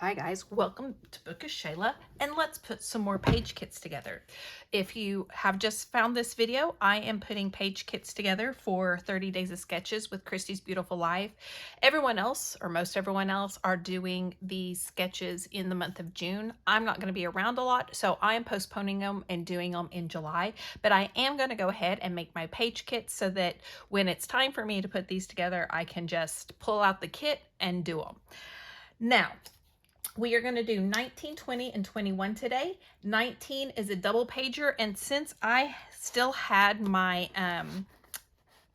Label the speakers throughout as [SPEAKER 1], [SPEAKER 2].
[SPEAKER 1] Hi guys, welcome to Bookish Shayla, and let's put some more page kits together. If you have just found this video, I am putting page kits together for 30 Days of Sketches with Christy's Beautiful Life. Everyone else, or most everyone else, are doing these sketches in the month of June. I'm not going to be around a lot, so I am postponing them and doing them in July, but I am going to go ahead and make my page kits so that when it's time for me to put these together, I can just pull out the kit and do them. Now, we are going to do 19, 20, and 21 today. 19 is a double pager, and since I still had my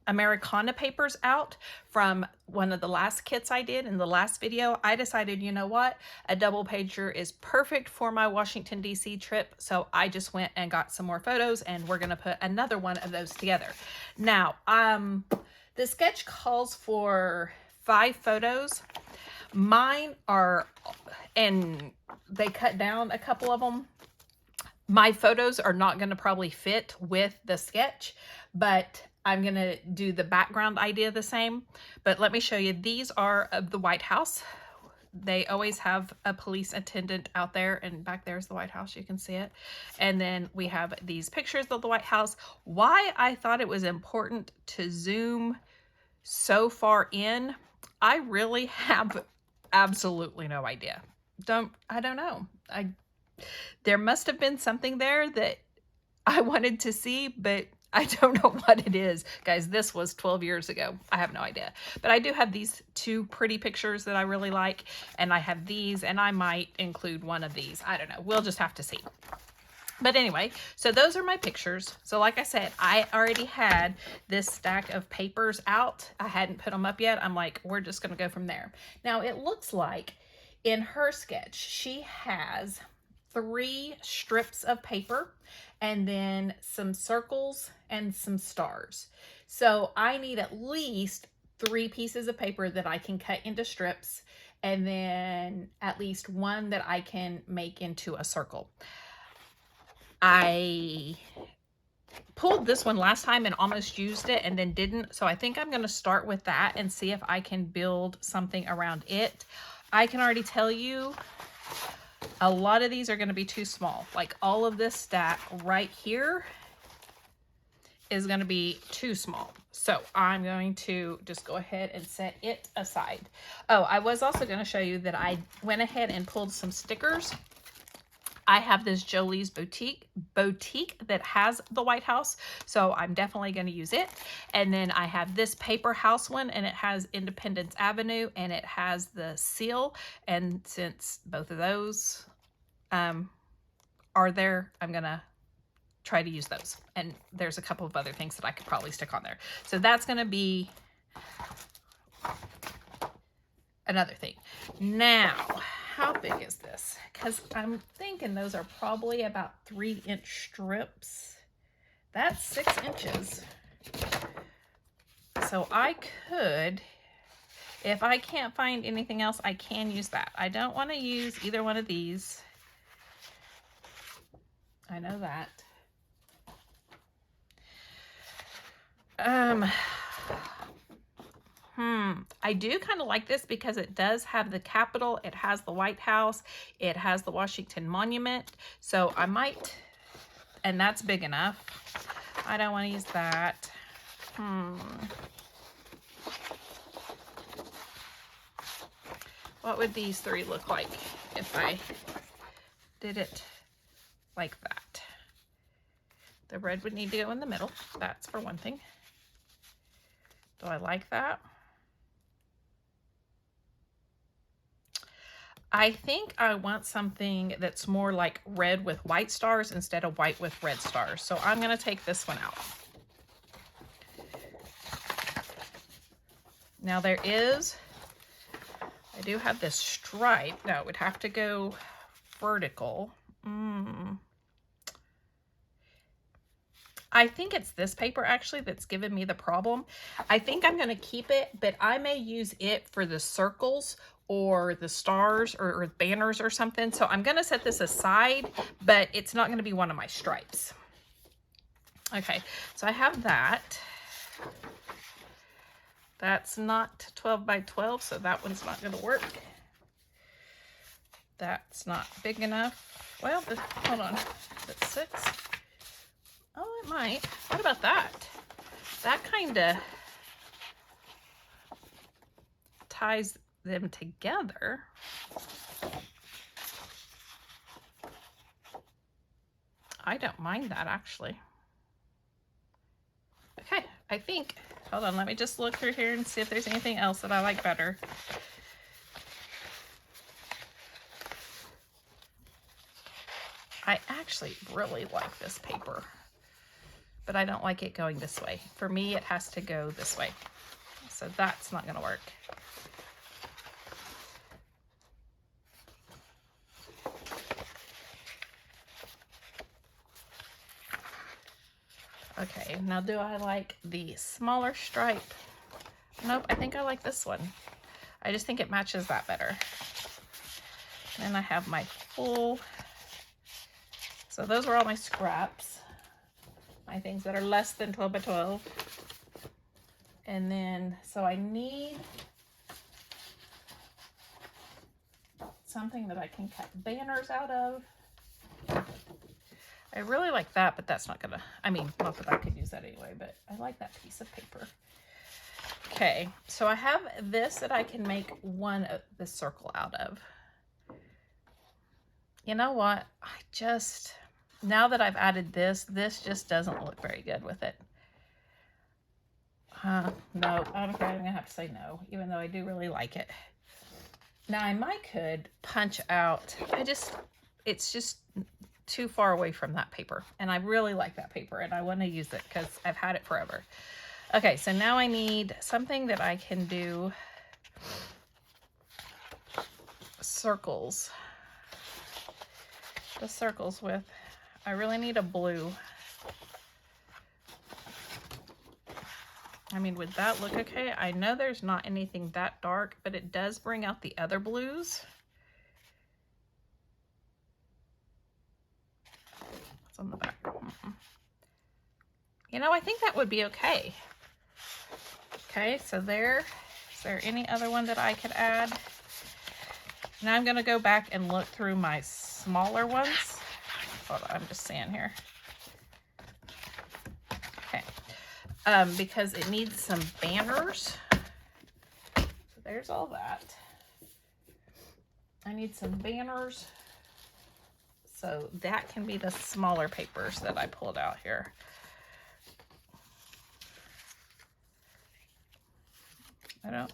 [SPEAKER 1] Americana papers out from one of the last kits I did in the last video, I decided, you know what, a double pager is perfect for my Washington, D.C. trip, so I just went and got some more photos, and we're going to put another one of those together. Now, the sketch calls for 5 photos. Mine are, and they cut down a couple of them. My photos are not going to probably fit with the sketch, but I'm going to do the background idea the same. But let me show you. These are of the White House. They always have a police attendant out there, and back there's the White House. You can see it. And then we have these pictures of the White House. Why I thought it was important to zoom so far in, I really have absolutely no idea. I don't know. There must have been something there that I wanted to see, but I don't know what it is. Guys, this was 12 years ago. I have no idea. But I do have these 2 pretty pictures that I really like, and I have these, and I might include one of these. I don't know. We'll just have to see. But anyway, so those are my pictures. So like I said, I already had this stack of papers out. I hadn't put them up yet. I'm like, we're just going to go from there. Now, it looks like in her sketch, she has 3 strips of paper and then some circles and some stars. So I need at least 3 pieces of paper that I can cut into strips, and then at least 1 that I can make into a circle. I pulled this one last time and almost used it and then didn't. So I think I'm going to start with that and see if I can build something around it. I can already tell you a lot of these are going to be too small. Like all of this stack right here is going to be too small. So I'm going to just go ahead and set it aside. Oh, I was also going to show you that I went ahead and pulled some stickers. I have this Jolie's Boutique that has the White House, so I'm definitely going to use it. And then I have this paper house one, and it has Independence Avenue, and it has the seal. And since both of those are there, I'm going to try to use those. And there's a couple of other things that I could probably stick on there. So that's going to be another thing. Now, how big is this? Because I'm thinking those are probably about 3-inch strips. That's 6 inches. So I could, if I can't find anything else, I can use that. I don't want to use either one of these. I know that. I do kind of like this because it does have the Capitol, it has the White House, it has the Washington Monument. So I might, and that's big enough. I don't want to use that. What would these 3 look like if I did it like that? The red would need to go in the middle. That's for one thing. Do I like that? I think I want something that's more like red with white stars instead of white with red stars. So I'm going to take this one out. Now there is, I do have this stripe. No, it would have to go vertical. I think it's this paper actually that's given me the problem. I think I'm going to keep it, but I may use it for the circles or the stars or banners or something. So I'm going to set this aside, but it's not going to be one of my stripes. Okay, so I have that. That's not 12 by 12, so that one's not going to work. That's not big enough. Well, hold on. Is it 6? Oh, it might. What about that? That kind of ties them together. I don't mind that, actually. Okay, I think, hold on, let me just look through here and see if there's anything else that I like better. I actually really like this paper, but I don't like it going this way. For me, it has to go this way. So that's not gonna work. Okay, now do I like the smaller stripe? Nope, I think I like this one. I just think it matches that better. And then I have my full, so those were all my scraps. My things that are less than 12 by 12. And then, so I need something that I can cut banners out of. I really like that, but that's not gonna, I mean, not that I could use that anyway, but I like that piece of paper. Okay, so I have this that I can make one of the circle out of. You know what? Now that I've added this just doesn't look very good with it. No, I'm afraid I'm gonna have to say no, even though I do really like it. Now I could punch out, it's just too far away from that paper, and I really like that paper and I want to use it because I've had it forever. Okay, so now I need something that I can do circles. The circles with. I really need a blue. I mean, would that look okay? I know there's not anything that dark, but it does bring out the other blues. What's on the back? You know, I think that would be okay. Okay, so is there any other one that I could add? Now I'm going to go back and look through my smaller ones. Hold on, I'm just seeing here. Okay, because it needs some banners. So there's all that. I need some banners. So that can be the smaller papers that I pulled out here. I don't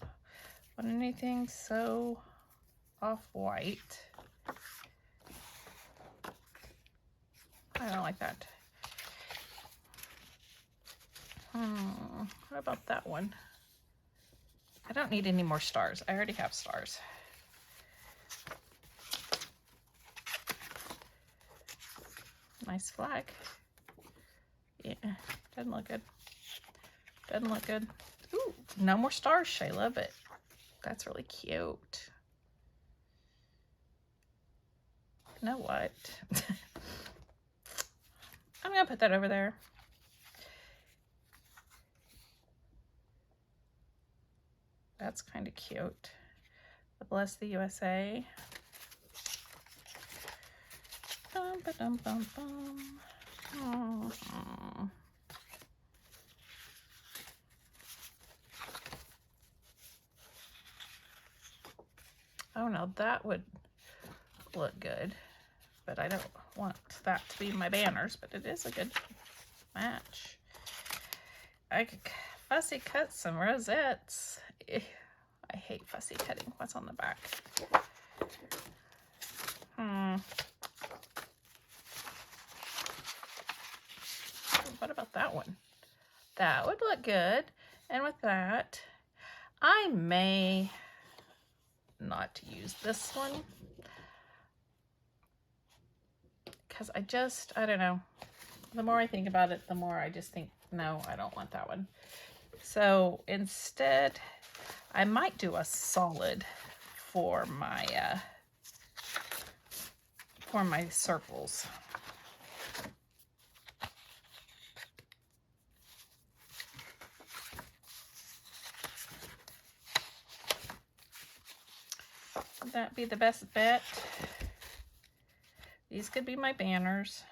[SPEAKER 1] want anything so off-white. I don't like that. What about that one? I don't need any more stars. I already have stars. Nice flag. Yeah, doesn't look good. Doesn't look good. Ooh, no more stars, Shayla, but that's really cute. You know what? I'm gonna put that over there. That's kind of cute. Bless the USA. Bum, ba, dum, bum, bum. Oh. Oh no, that would look good, but I don't want that to be my banners, but it is a good match. I could fussy cut some rosettes. I hate fussy cutting. What's on the back? What about that one? That would look good. And with that, I may not use this one because I don't know. The more I think about it, the more I just think, no, I don't want that one. So instead, I might do a solid for my circles. Would that be the best bet? These could be my banners.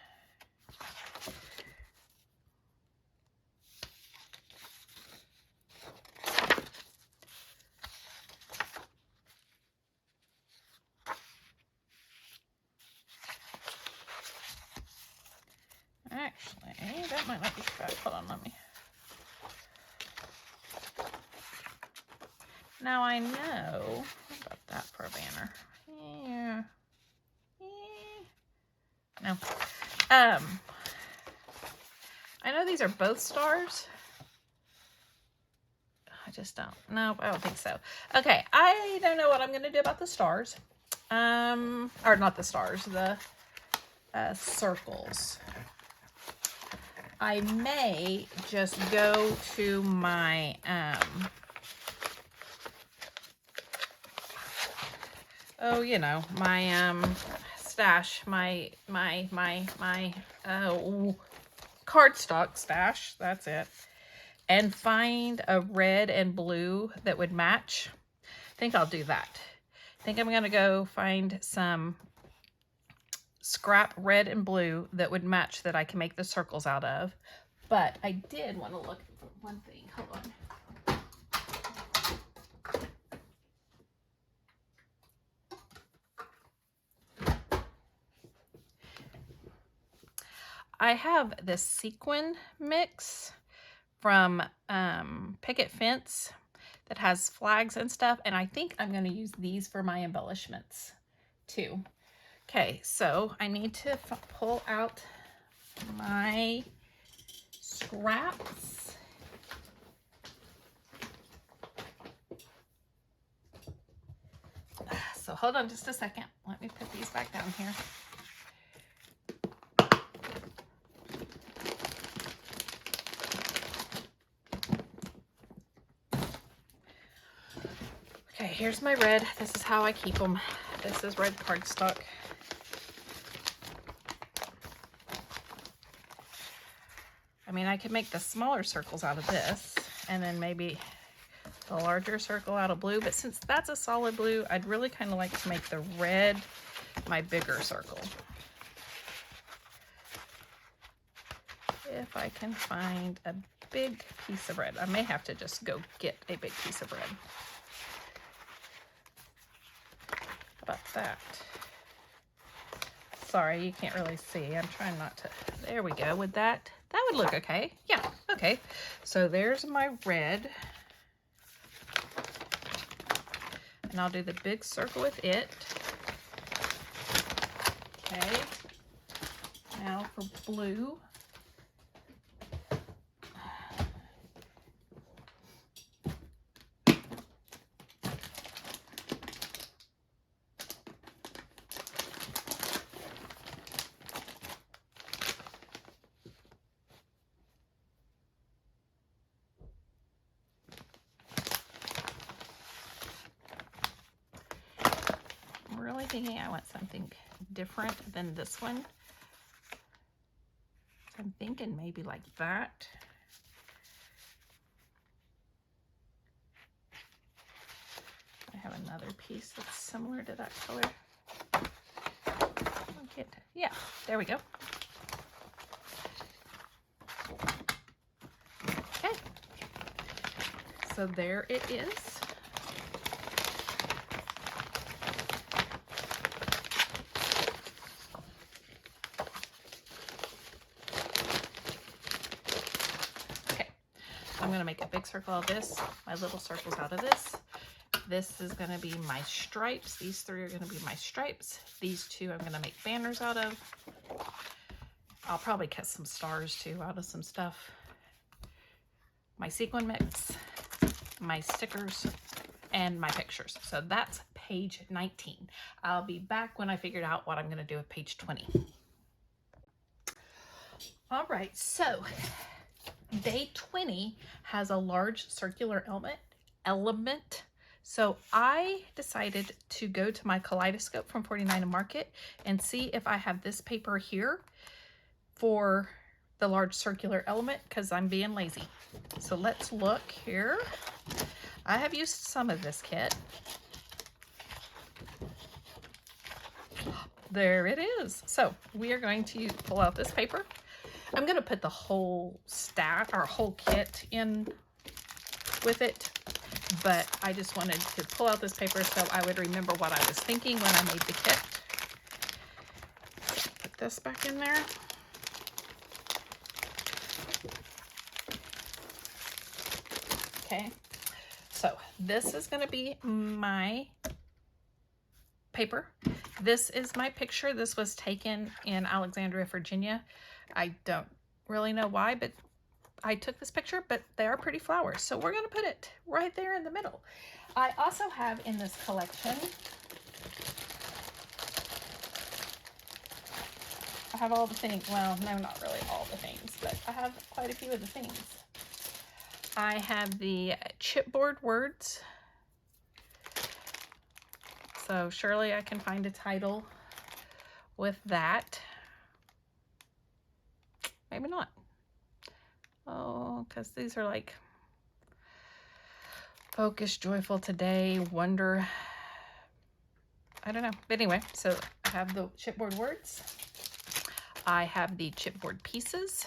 [SPEAKER 1] Actually, that might not be correct. Hold on, let me. Now I know about that for a banner. Yeah. No. I know these are both stars. I just don't. Nope, I don't think so. Okay, I don't know what I'm gonna do about the stars. Or not the stars, the circles. I may just go to my oh, you know, my stash, my cardstock stash, that's it, and find a red and blue that would match. I think I'll do that. I think I'm gonna go find some scrap red and blue that would match that I can make the circles out of. But I did want to look for one thing. Hold on. I have this sequin mix from Picket Fence that has flags and stuff, and I think I'm going to use these for my embellishments too. Okay, so I need to pull out my scraps. So hold on just a second. Let me put these back down here. Okay, here's my red. This is how I keep them. This is red cardstock. I mean, I could make the smaller circles out of this, and then maybe the larger circle out of blue, but since that's a solid blue, I'd really kind of like to make the red my bigger circle. If I can find a big piece of red. I may have to just go get a big piece of red. How about that? Sorry, you can't really see. I'm trying not to. There we go. With that, that would look okay. Yeah, okay. So there's my red. And I'll do the big circle with it. Okay. Now for blue. Thinking I want something different than this one. So I'm thinking maybe like that. I have another piece that's similar to that color. Yeah, there we go. Okay. So there it is. I'm going to make a big circle of this, my little circles out of this. This is going to be my stripes. These three are going to be my stripes. These two I'm going to make banners out of. I'll probably cut some stars too out of some stuff. My sequin mix, my stickers, and my pictures. So that's page 19. I'll be back when I figured out what I'm going to do with page 20. All right, so day 20 has a large circular element. So I decided to go to my Kaleidoscope from 49 and Market and see if I have this paper here for the large circular element, because I'm being lazy. So let's look here. I have used some of this kit. there it is. So we are going to pull out this paper. I'm going to put the whole stack, our whole kit in with it, but I just wanted to pull out this paper so I would remember what I was thinking when I made the kit. Put this back in there. Okay, so this is going to be my paper. This is my picture. This was taken in Alexandria, Virginia. I don't really know why, but I took this picture, but they are pretty flowers. So we're going to put it right there in the middle. I also have in this collection, I have all the things. Well, no, not really all the things, but I have quite a few of the things. I have the chipboard words. So surely I can find a title with that. Maybe not. Oh, because these are like Focus, Joyful Today, Wonder. I don't know. But anyway, so I have the chipboard words. I have the chipboard pieces.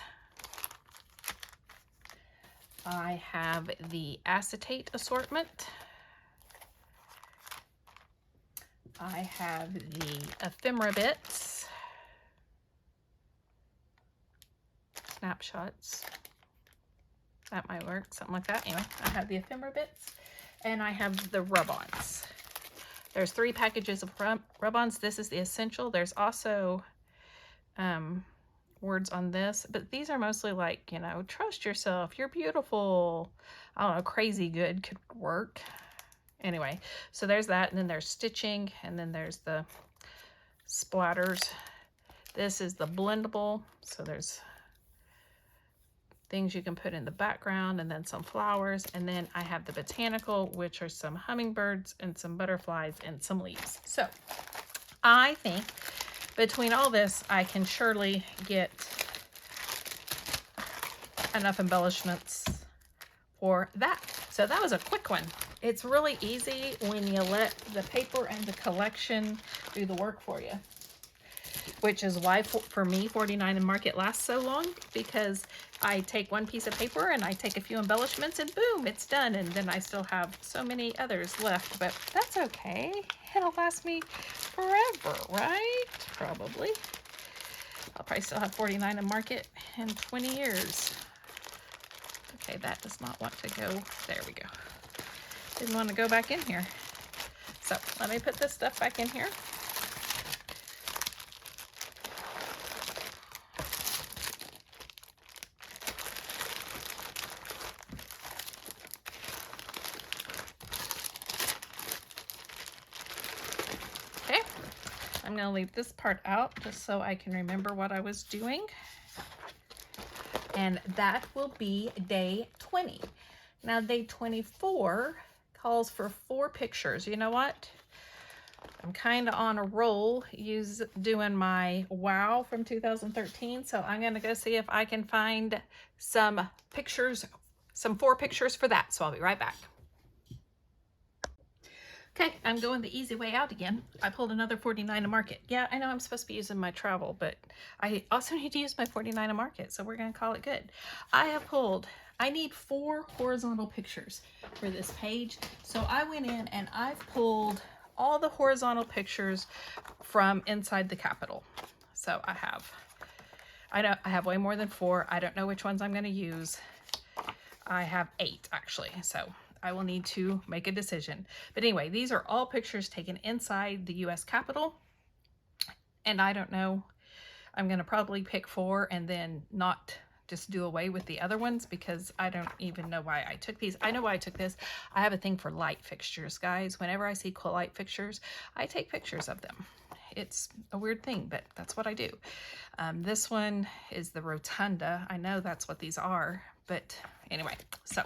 [SPEAKER 1] I have the acetate assortment. I have the ephemera bits, snapshots. That might work, something like that. Anyway, I have the ephemera bits, and I have the rub-ons. There's 3 packages of rub-ons. This is the essential. There's also words on this, but these are mostly like, you know, trust yourself, you're beautiful. I don't know, crazy good could work. Anyway, so there's that, and then there's stitching, and then there's the splatters. This is the blendable, so there's things you can put in the background, and then some flowers, and then I have the botanical, which are some hummingbirds and some butterflies and some leaves. So I think between all this, I can surely get enough embellishments for that. So that was a quick one. It's really easy when you let the paper and the collection do the work for you, which is why for me 49 and Market lasts so long, because I take one piece of paper and I take a few embellishments and boom, it's done. And then I still have so many others left, but that's okay. It'll last me forever, right? Probably. I'll probably still have 49 and Market in 20 years. Okay, that does not want to go. There we go. Didn't want to go back in here. So let me put this stuff back in here. Okay, I'm going to leave this part out just so I can remember what I was doing. And that will be day 20. Now day 24 calls for 4 pictures. You know what? I'm kind of on a roll doing my wow from 2013. So I'm going to go see if I can find some pictures, some 4 pictures for that. So I'll be right back. Okay, I'm going the easy way out again. I pulled another 49 and Market. Yeah, I know I'm supposed to be using my travel, but I also need to use my 49 and Market, so we're going to call it good. I need 4 horizontal pictures for this page. So I went in and I've pulled all the horizontal pictures from inside the Capitol. So I have way more than 4. I don't know which ones I'm going to use. I have 8 actually, so I will need to make a decision. But anyway, these are all pictures taken inside the US Capitol. And I don't know, I'm going to probably pick 4 and then not just do away with the other ones, because I don't even know why I took these. I know why I took this. I have a thing for light fixtures, guys. Whenever I see cool light fixtures, I take pictures of them. It's a weird thing, but that's what I do. This one is the rotunda. I know that's what these are, but anyway, so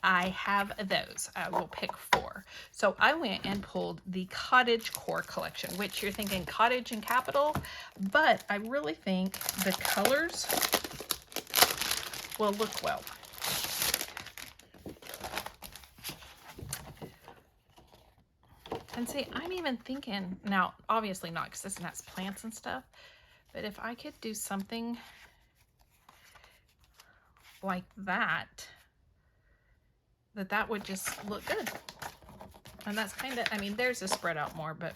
[SPEAKER 1] I have those. I will pick 4. So I went and pulled the Cottage Core collection, which you're thinking cottage and Capitol, but I really think the colors will look well. And see, I'm even thinking, now, obviously not because this one has plants and stuff, but if I could do something like that, that would just look good. And that's kind of, I mean, theirs is spread out more, but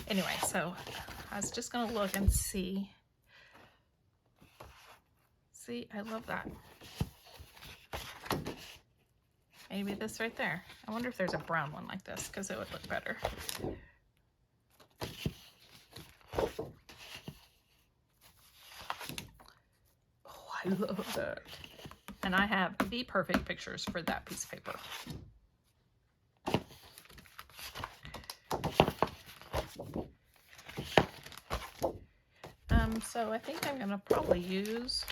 [SPEAKER 1] anyway, so I was just going to look and see. See, I love that. Maybe this right there. I wonder if there's a brown one like this, because it would look better. Oh, I love that. And I have the perfect pictures for that piece of paper. So I think I'm gonna probably use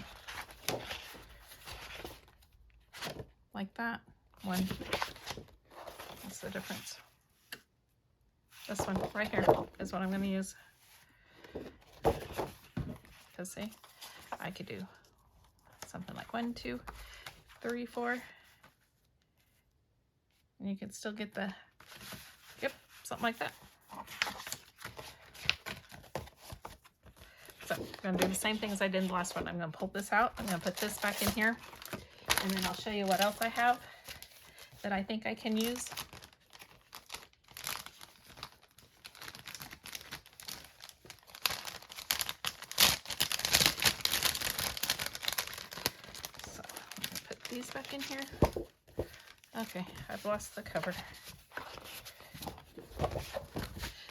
[SPEAKER 1] like that one. What's the difference? This one right here is what I'm gonna use. Because see, I could do something like 1, 2, 3, 4. And you can still get the, yep, something like that. So I'm going to do the same thing as I did in the last one. I'm going to pull this out. I'm going to put this back in here. And then I'll show you what else I have that I think I can use. So I'm going to put these back in here. Okay, I've lost the cover.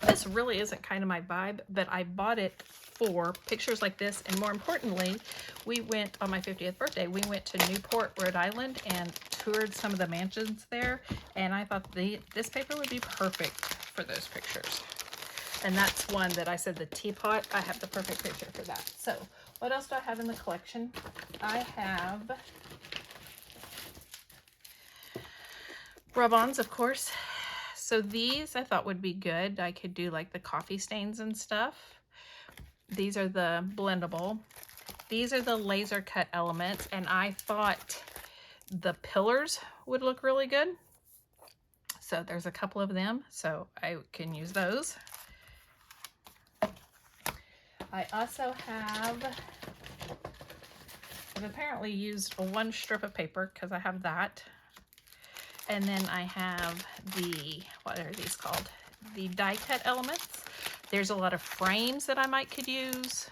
[SPEAKER 1] This really isn't kind of my vibe, but I bought it for pictures like this, and more importantly, we went on my 50th birthday, we went to Newport, Rhode Island, and toured some of the mansions there, and I thought this paper would be perfect for those pictures. And that's one that I said, the teapot, I have the perfect picture for that. So what else do I have in the collection? I have rub-ons, of course. So these I thought would be good. I could do like the coffee stains and stuff. These are the blendable. These are the laser cut elements, and I thought the pillars would look really good. So there's a couple of them, so I can use those. I also have, I've apparently used one strip of paper because I have that. And then I have the, what are these called? The die cut elements. There's a lot of frames that I could use.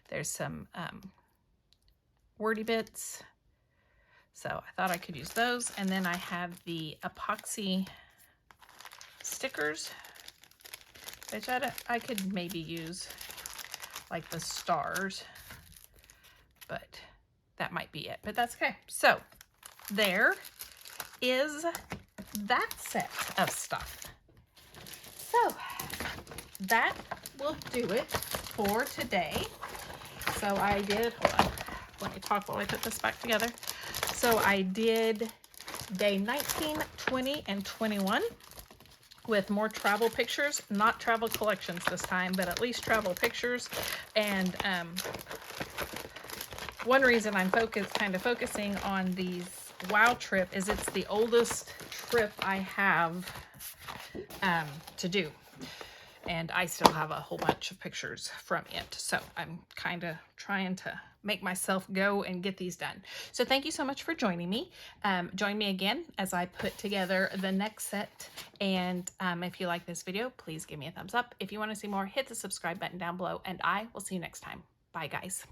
[SPEAKER 1] There's some wordy bits. So I thought I could use those. And then I have the epoxy stickers, which I could maybe use like the stars, but that might be it. But that's okay. So there is that set of stuff. So that will do it for today. So I did, hold on, let me talk while I put this back together. So I did day 19, 20, and 21 with more travel pictures, not travel collections this time, but at least travel pictures. And one reason I'm kind of focusing on these WOW trip is it's the oldest trip I have to do, and I still have a whole bunch of pictures from it, so I'm kind of trying to make myself go and get these done. So thank you so much for joining me. Join me again as I put together the next set, and if you like this video, please give me a thumbs up. If you want to see more, hit the subscribe button down below, and I will see you next time. Bye guys.